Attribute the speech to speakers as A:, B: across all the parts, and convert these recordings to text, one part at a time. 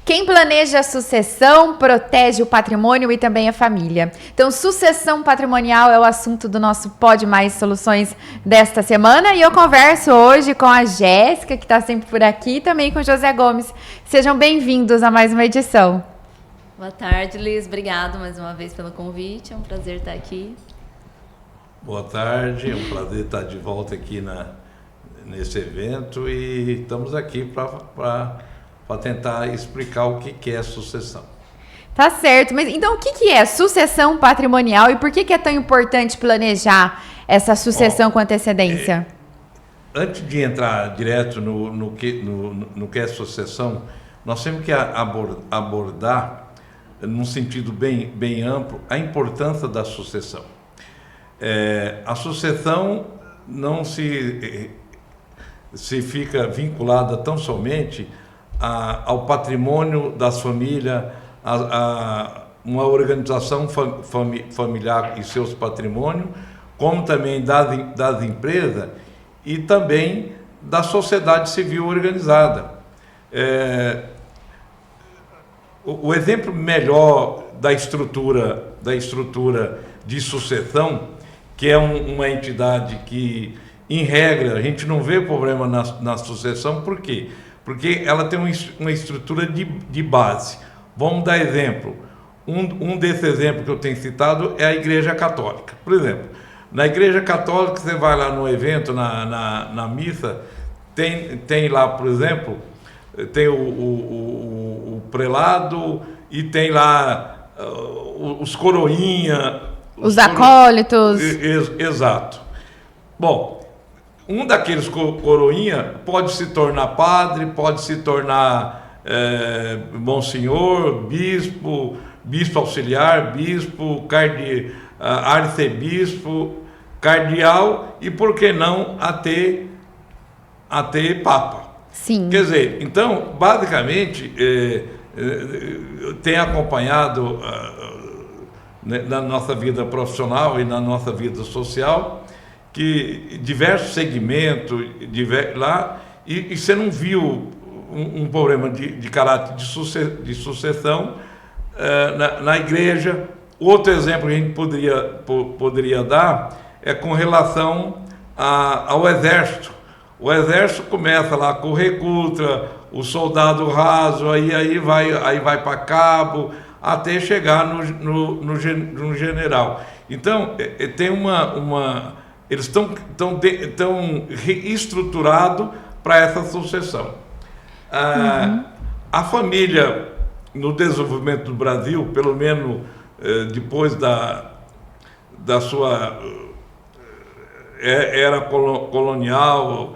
A: Quem planeja a sucessão protege o patrimônio e também a família. Então, sucessão patrimonial é o assunto do nosso Pode Mais Soluções desta semana. E eu converso hoje com a Jéssica, que está sempre por aqui, e também com o José Gomes. Sejam bem-vindos a mais uma edição.
B: Boa tarde, Liz. Obrigado mais uma vez pelo convite. É um prazer estar aqui.
C: Boa tarde. É um prazer estar de volta aqui nesse evento e estamos aqui para tentar explicar o que é sucessão.
A: Tá certo, mas então o que é sucessão patrimonial e por que é tão importante planejar essa sucessão com antecedência?
C: Antes de entrar direto no que é sucessão, nós temos que abordar, num sentido bem amplo, a importância da sucessão. A sucessão não se fica vinculada tão somente ao patrimônio das famílias, a uma organização familiar e seus patrimônios, como também das empresas e também da sociedade civil organizada. O exemplo melhor da estrutura de sucessão, que é uma entidade que, em regra, a gente não vê problema na sucessão. Por quê? Porque ela tem uma estrutura de base. Vamos dar exemplo. Um desses exemplos que eu tenho citado é a Igreja Católica. Por exemplo, na Igreja Católica, você vai lá no evento, na missa, tem lá, por exemplo, tem o prelado e tem lá os coroinha.
A: Os acólitos.
C: Exato. Bom, um daqueles coroinha pode se tornar padre, pode se tornar monsenhor, bispo auxiliar, bispo, arcebispo, cardeal e, por que não, até papa.
A: Sim.
C: Quer dizer, então, basicamente, tenho acompanhado na nossa vida profissional e na nossa vida social, que diversos segmentos lá, e você não viu um problema de caráter de sucessão na igreja. Outro exemplo que a gente poderia dar é com relação ao exército. O exército começa lá com recruta, o soldado raso, aí vai para cabo, até chegar no general. Então, tem eles estão reestruturados para essa sucessão. A família, no desenvolvimento do Brasil, pelo menos depois da sua era colonial,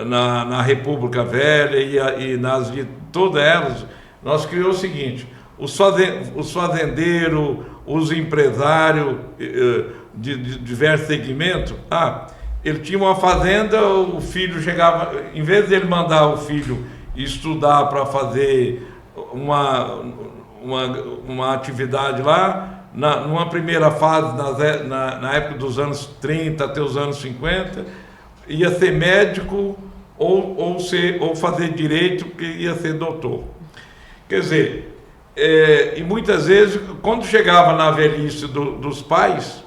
C: na República Velha e de todas elas, nós criamos o seguinte: os fazendeiros, os empresários de diversos segmentos, ele tinha uma fazenda, o filho chegava, em vez de ele mandar o filho estudar para fazer uma atividade lá, numa primeira fase, na época dos anos 30 até os anos 50, ia ser médico ou fazer direito, que ia ser doutor. Quer dizer, e muitas vezes, quando chegava na velhice dos pais,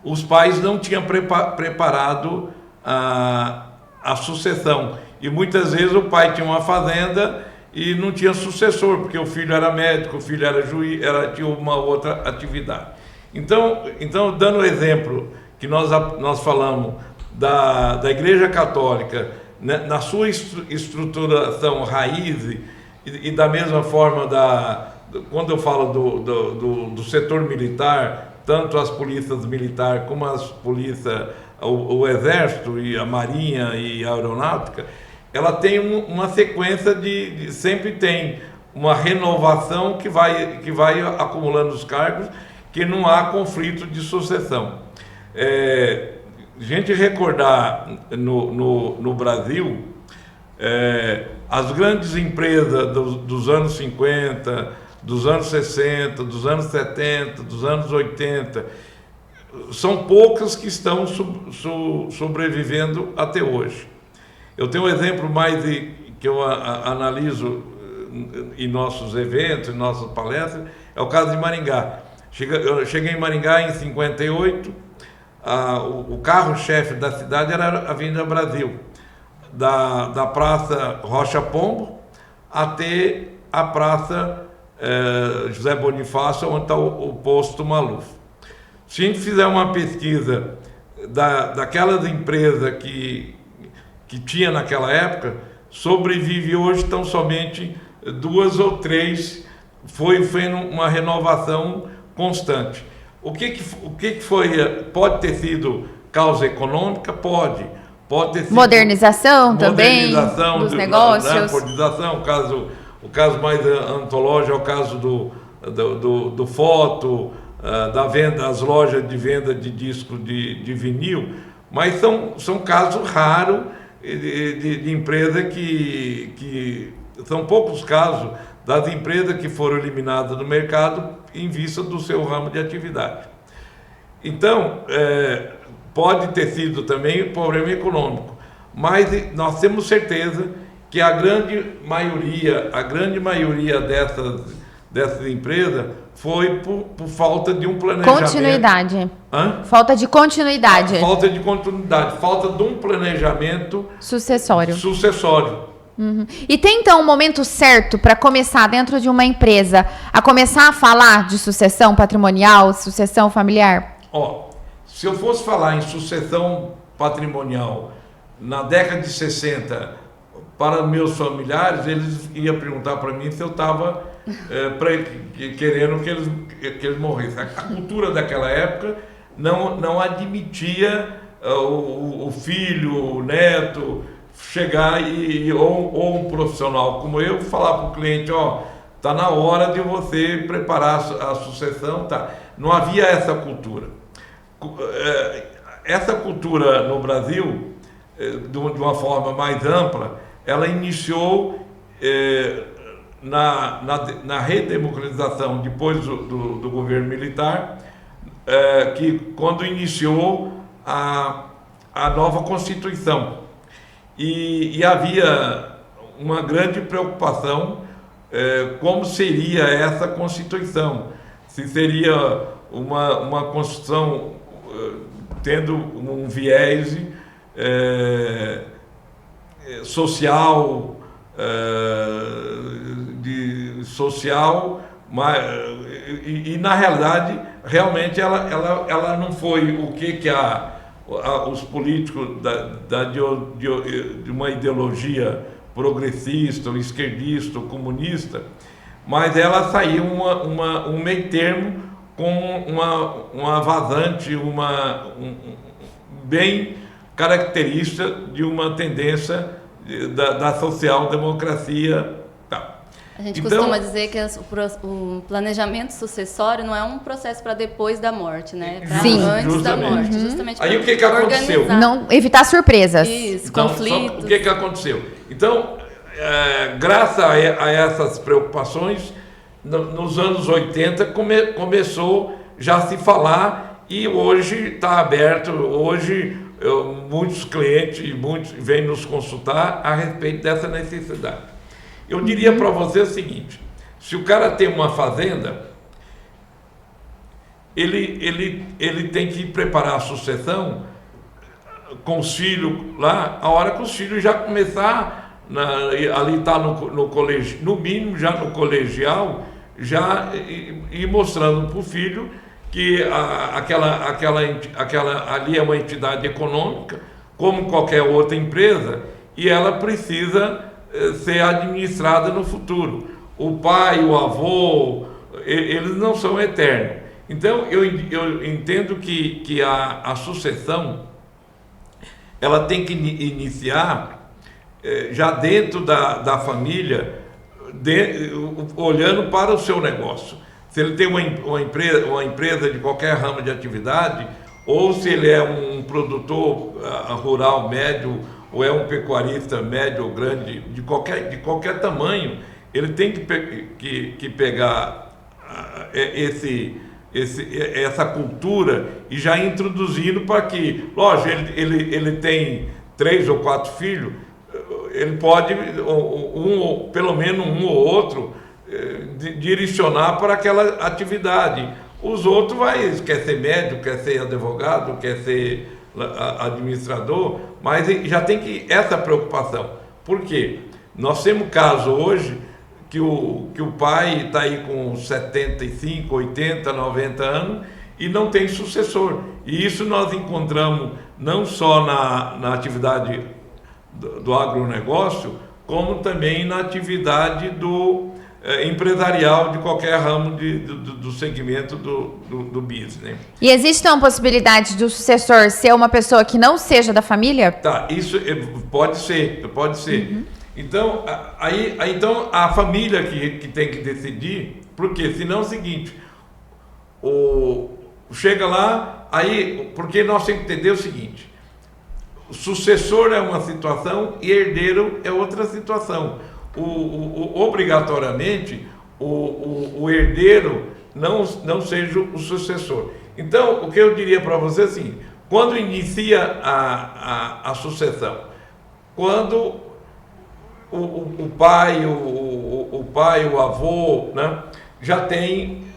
C: os pais não tinham preparado a sucessão. E muitas vezes o pai tinha uma fazenda e não tinha sucessor, porque o filho era médico, o filho era juiz, tinha uma outra atividade. Então dando o exemplo que nós falamos da Igreja Católica, né, na sua estruturação raiz, e da mesma forma, quando eu falo do setor militar, tanto as polícias militares como as polícias, o Exército e a Marinha e a Aeronáutica, ela tem uma sequência sempre tem uma renovação que vai acumulando os cargos, que não há conflito de sucessão. A gente recordar no Brasil, as grandes empresas dos anos 50, dos anos 60, dos anos 70, dos anos 80, são poucas que estão sobrevivendo até hoje. Eu tenho um exemplo mais que eu analiso em nossos eventos, em nossas palestras, é o caso de Maringá. Eu cheguei em Maringá em 58, o carro-chefe da cidade era a Avenida Brasil, da Praça Rocha Pombo até a Praça José Bonifácio, onde está o posto Maluf. Se a gente fizer uma pesquisa daquelas empresas que tinha naquela época, sobrevive hoje tão somente 2 ou 3, foi uma renovação constante. O que foi? Pode ter sido causa econômica? Pode ter sido
A: modernização também dos negócios.
C: Modernização, o caso mais antológico é o caso do foto, da venda, as lojas de venda de disco de vinil, mas são casos raros de empresa que são poucos casos das empresas que foram eliminadas do mercado em vista do seu ramo de atividade. Então, pode ter sido também problema econômico, mas nós temos certeza que a grande maioria dessas empresas foi por falta de um planejamento.
A: Continuidade. Falta de continuidade.
C: Falta de continuidade, falta de um planejamento
A: sucessório.
C: Uhum.
A: E tem então um momento certo para começar dentro de uma empresa a começar a falar de sucessão patrimonial, sucessão familiar?
C: Se eu fosse falar em sucessão patrimonial na década de 60 para meus familiares, eles iam perguntar para mim se eu estava querendo que eles morressem. A cultura daquela época não admitia o filho, o neto chegar ou um profissional como eu falar para o cliente, está na hora de você preparar a sucessão, tá? Não havia essa cultura. Essa cultura no Brasil, de uma forma mais ampla, ela iniciou na redemocratização depois do governo militar, que quando iniciou a nova Constituição. E havia uma grande preocupação como seria essa Constituição, se seria uma Constituição tendo um viés social, e na realidade, realmente ela não foi o que os políticos de uma ideologia progressista, ou esquerdista, ou comunista, mas ela saiu um meio termo com uma vazante, bem característica de uma tendência da social-democracia.
B: A gente costuma dizer que o planejamento sucessório não é um processo para depois da morte, né? Para antes da morte. Justamente
C: aí o que aconteceu?
A: Não evitar surpresas.
B: Isso,
C: então,
B: conflitos.
C: O que aconteceu? Então, graças a essas preocupações, nos anos 80 começou já a se falar, e hoje está aberto. Hoje muitos clientes vêm nos consultar a respeito dessa necessidade. Eu diria para você o seguinte: se o cara tem uma fazenda, ele tem que preparar a sucessão com os filhos lá, a hora que os filhos já começar ali está no colégio, no mínimo já no colegial, já ir mostrando para o filho que aquela ali é uma entidade econômica, como qualquer outra empresa, e ela precisa ser administrada no futuro. O pai, o avô, eles não são eternos. Então, eu entendo que a sucessão, ela tem que iniciar já dentro da família, olhando para o seu negócio. Se ele tem uma empresa de qualquer ramo de atividade, ou se ele é um produtor rural médio, ou é um pecuarista médio ou grande, de qualquer tamanho, ele tem que pegar essa cultura e já introduzindo para que, lógico, ele tem 3 ou 4 filhos, ele pode, pelo menos um ou outro, direcionar para aquela atividade. Os outros quer ser médico, quer ser advogado, quer ser administrador, mas já tem essa preocupação. Por quê? Nós temos caso hoje que o pai está aí com 75, 80, 90 anos e não tem sucessor. E isso nós encontramos não só na atividade do agronegócio, como também na atividade empresarial de qualquer ramo do segmento do business.
A: E existe uma possibilidade do sucessor ser uma pessoa que não seja da família?
C: Tá, isso pode ser. Uhum. Então, então a família que tem que decidir, porque senão é o seguinte, chega lá, porque nós temos que entender o seguinte, o sucessor é uma situação e herdeiro é outra situação. Obrigatoriamente, o herdeiro não seja o sucessor. Então, o que eu diria para você é assim, quando inicia a sucessão, quando o pai, o avô, né, já tem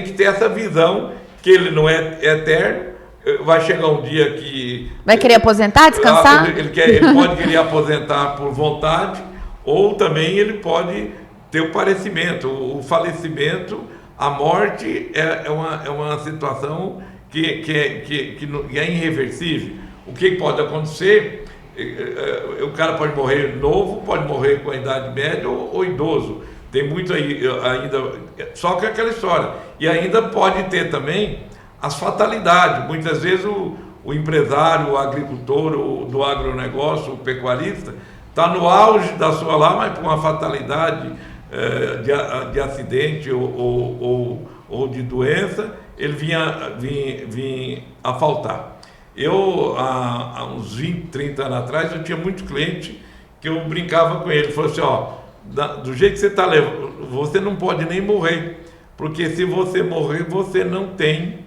C: que ter essa visão que ele não é eterno, vai chegar um dia que...
A: Vai querer aposentar, descansar?
C: Ele pode querer aposentar por vontade, ou também ele pode ter o parecimento, o falecimento, a morte é uma situação que é irreversível. O que pode acontecer? O cara pode morrer novo, pode morrer com a idade média ou idoso. Tem muito aí ainda, só que é aquela história. E ainda pode ter também as fatalidades. Muitas vezes o empresário, o agricultor, do agronegócio, o pecuarista, está no auge da sua lá, mas por uma fatalidade de acidente ou de doença, ele vinha a faltar. Eu, há uns 20, 30 anos atrás, eu tinha muito cliente que eu brincava com ele, falou assim, do jeito que você está levando, você não pode nem morrer, porque se você morrer, você não tem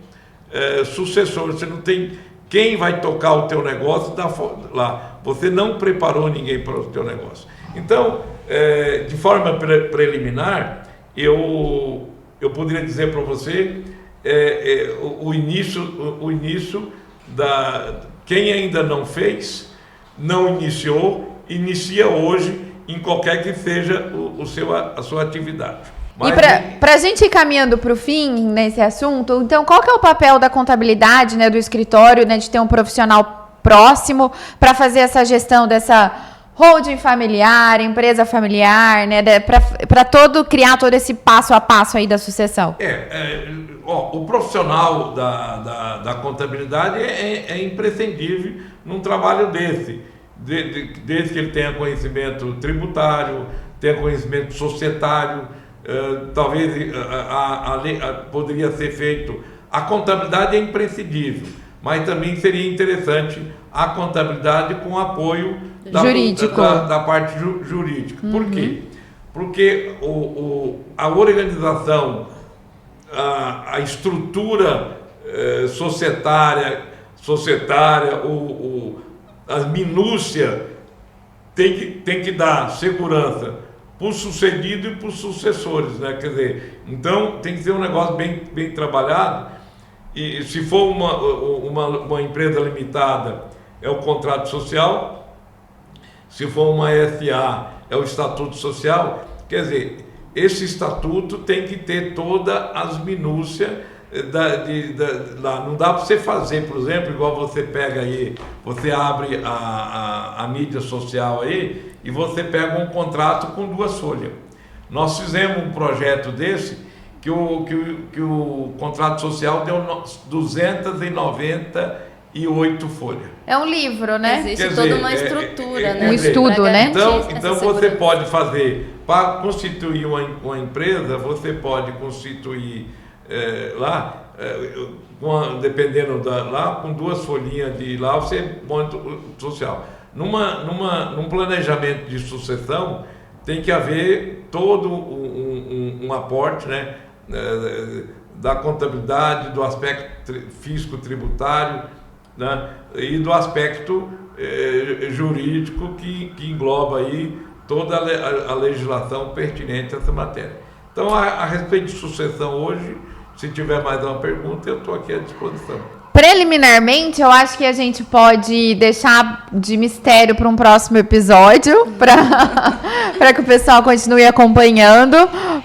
C: sucessor, você não tem quem vai tocar o teu negócio lá, você não preparou ninguém para o teu negócio. Então, de forma preliminar, eu poderia dizer para você o início quem ainda não fez, não iniciou, inicia hoje em qualquer que seja a sua atividade.
A: Mas, e para a gente ir caminhando para o fim nesse assunto, então qual que é o papel da contabilidade, né, do escritório, né, de ter um profissional próximo para fazer essa gestão dessa holding familiar, empresa familiar, né, para criar todo esse passo a passo aí da sucessão?
C: O profissional da contabilidade é imprescindível num trabalho desse, desde que ele tenha conhecimento tributário, tenha conhecimento societário, talvez poderia ser feito. A contabilidade é imprescindível, mas também seria interessante a contabilidade com apoio da parte jurídica. Uhum. Por quê? Porque a organização, a estrutura societária, as minúcias tem que dar segurança para o sucedido e para os sucessores, né? Quer dizer, então tem que ser um negócio bem trabalhado. E se for uma empresa limitada, é o contrato social. Se for uma SA, é o estatuto social. Quer dizer, esse estatuto tem que ter todas as minúcias lá. Não dá para você fazer, por exemplo, igual você pega aí, você abre a mídia social aí e você pega um contrato com 2 folhas. Nós fizemos um projeto desse que o contrato social deu 298 folhas.
A: É um livro, né?
B: Existe toda uma estrutura, né?
A: Um estudo, né?
C: Então você pode fazer, para constituir uma empresa, você pode constituir dependendo lá, com 2 folhinhas de lá, você monta o social. Num planejamento de sucessão, tem que haver todo um aporte, né, da contabilidade, do aspecto físico-tributário, né, e do aspecto jurídico que engloba aí toda a legislação pertinente a essa matéria. Então, a respeito de sucessão hoje, se tiver mais uma pergunta, eu estou aqui à disposição.
A: Preliminarmente, eu acho que a gente pode deixar de mistério para um próximo episódio, para que o pessoal continue acompanhando.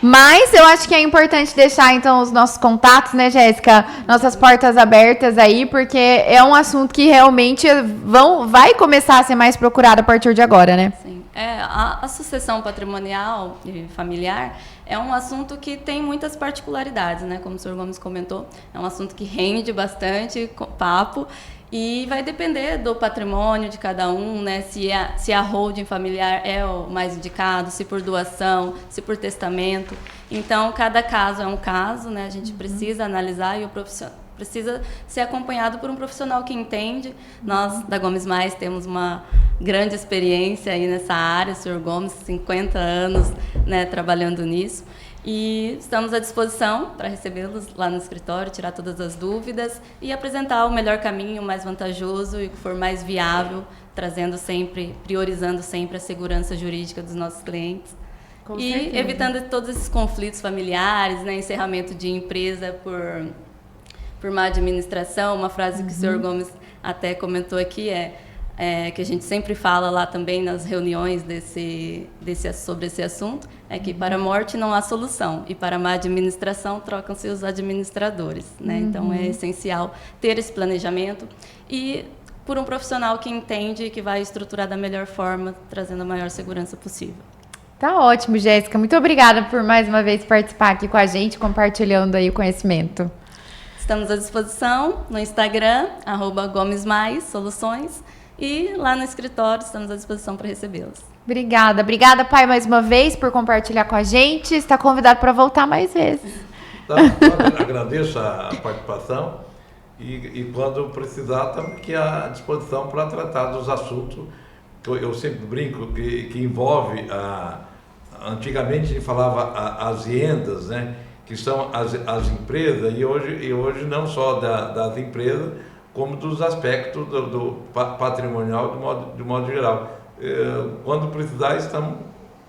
A: Mas eu acho que é importante deixar, então, os nossos contatos, né, Jéssica? Nossas portas abertas aí, porque é um assunto que realmente vai começar a ser mais procurado a partir de agora, né?
B: Sim. A sucessão patrimonial e familiar é um assunto que tem muitas particularidades, né? Como o senhor Gomes comentou, é um assunto que rende bastante papo e vai depender do patrimônio de cada um, né? Se a holding familiar é o mais indicado, se por doação, se por testamento. Então, cada caso é um caso, né? A gente precisa analisar e o profissional precisa ser acompanhado por um profissional que entende. Nós, da Gomes Mais, temos uma grande experiência aí nessa área, o senhor Gomes, 50 anos, né, trabalhando nisso. E estamos à disposição para recebê-los lá no escritório, tirar todas as dúvidas e apresentar o melhor caminho, mais vantajoso e que for mais viável, priorizando sempre a segurança jurídica dos nossos clientes. Com certeza. Evitando todos esses conflitos familiares, né, encerramento de empresa por má administração. Uma frase que o senhor Gomes até comentou aqui que a gente sempre fala lá também nas reuniões sobre esse assunto, é que para a morte não há solução e para a má administração trocam-se os administradores, né? Então é essencial ter esse planejamento e por um profissional que entende e que vai estruturar da melhor forma, trazendo a maior segurança possível.
A: Tá ótimo, Jéssica. Muito obrigada por mais uma vez participar aqui com a gente, compartilhando aí o conhecimento.
B: Estamos à disposição no Instagram, @GomesMaisSoluções, e lá no escritório estamos à disposição para recebê-los.
A: Obrigada. Obrigada, pai, mais uma vez por compartilhar com a gente. Está convidado para voltar mais vezes.
C: Agradeço a participação e quando precisar estamos aqui à disposição para tratar dos assuntos. Eu sempre brinco que envolve, antigamente a gente falava as rendas, né? Que são as empresas, e hoje não só das empresas, como dos aspectos do patrimonial de modo geral. Quando precisar, estamos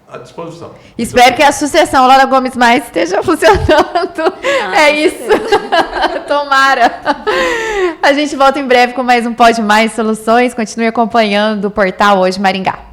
C: à disposição.
A: Espero que a sucessão lá da Gomes Mais esteja funcionando. É isso. Tomara. A gente volta em breve com mais um Pode Mais Soluções. Continue acompanhando o portal Hoje Maringá.